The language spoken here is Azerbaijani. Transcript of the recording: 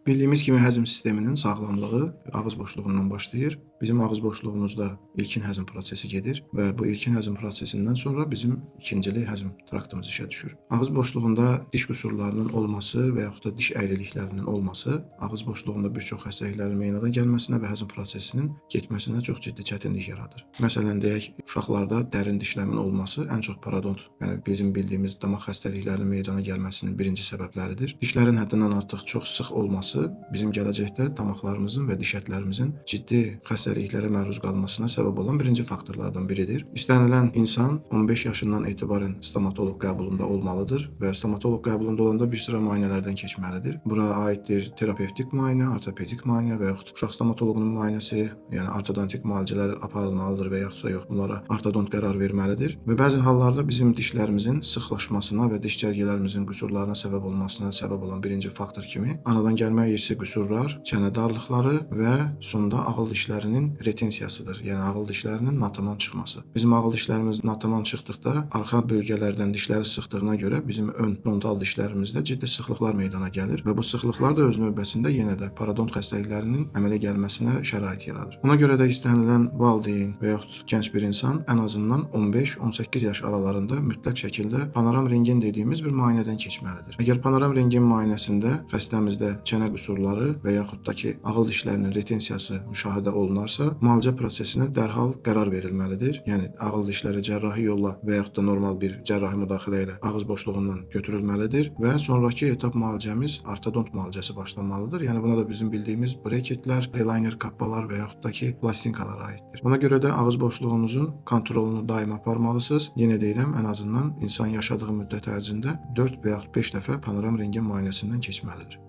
Bildiyimiz kimi həzm sisteminin sağlamlığı ağız boşluğundan başlayır. Bizim ağız boşluğumuzda ilkin həzm prosesi gedir və bu ilkin həzm prosesindən sonra bizim ikincili həzm traktımız işə düşür. Ağız boşluğunda diş qüsurlarının olması və yaxud da diş əyriliklərinin olması ağız boşluğunda bir çox xəstəliklərin meydana gəlməsinə və həzm prosesinin getməsinə çox ciddi çətinlik yaradır. Məsələn, deyək, uşaqlarda dərin dişləmin olması ən çox parodont, yəni bizim bildiyimiz damaq xəstəliklərinin meydana gəlməsinin birinci səbəbləridir. Dişlərin həddindən artıq çox sıx olması bizim gələcəkdə damaqlarımızın və diş ətlərimizin ciddi xəstəliklərə məruz qalmasına səbəb olan birinci faktorlardan biridir. İstənilən insan 15 yaşından etibarən stomatoloq qəbulunda olmalıdır və stomatoloq qəbulunda olanda bir sıra müayinələrdən keçməlidir. Bura aiddir terapevtik müayinə, ortopedik müayinə və yaxud uşaq stomatoloqunun müayinəsi, yəni ortodontik müalicələr aparılmalıdır və yaxudsa yox, bunlara ortodont qərar verməlidir. Və bəzi hallarda bizim dişlərimizin sıxlaşmasına və diş cərgələrimizin qüsurlarına səbəb olmasına səbəb olan birinci faktor kimi anadan gəlmə irsi qüsurlar, çənə darlıqları və sonda ağıl dişlərinin retensiyasıdır. Yəni ağıl dişlərinin natamam çıxması. Bizim ağıl dişlərimiz natamam çıxdıqda arxa bölgələrdən dişləri sıxdığına görə bizim ön frontal dişlərimizdə ciddi sıxlıqlar meydana gəlir və bu sıxlıqlar da öz növbəsində yenə də parodont xəstəliklərinin əmələ gəlməsinə şərait yaradır. Ona görə də istənilən valideyn və yaxud gənc bir insan ən azından 15-18 yaş aralarında mütləq şəkildə panoram rengen dediyimiz bir müayinədən keçməlidir. Əgər panoram rengen müayinəsində xəstəmizdə çənə qüsurları və yaxud da ki, ağıl dişlərinin retensiyası müşahidə olunarsa, müalicə prosesinə dərhal qərar verilməlidir. Yəni, ağıl dişləri cərrahi yolla və yaxud da normal bir cərrahi müdaxilə ilə ağız boşluğundan götürülməlidir və sonraki etap müalicəmiz ortodont müalicəsi başlanmalıdır. Yəni, buna da bizim bildiyimiz breketlər, reliner kappalar və yaxud da ki, plastinkalar aiddir. Buna görə də ağız boşluğunuzun kontrolunu daim aparmalısınız. Yenə deyirəm, ən azından insan yaşadığı müddət ərzində 4 və yaxud 5 dəfə panoram rengen müayinəsindən keçməlidir.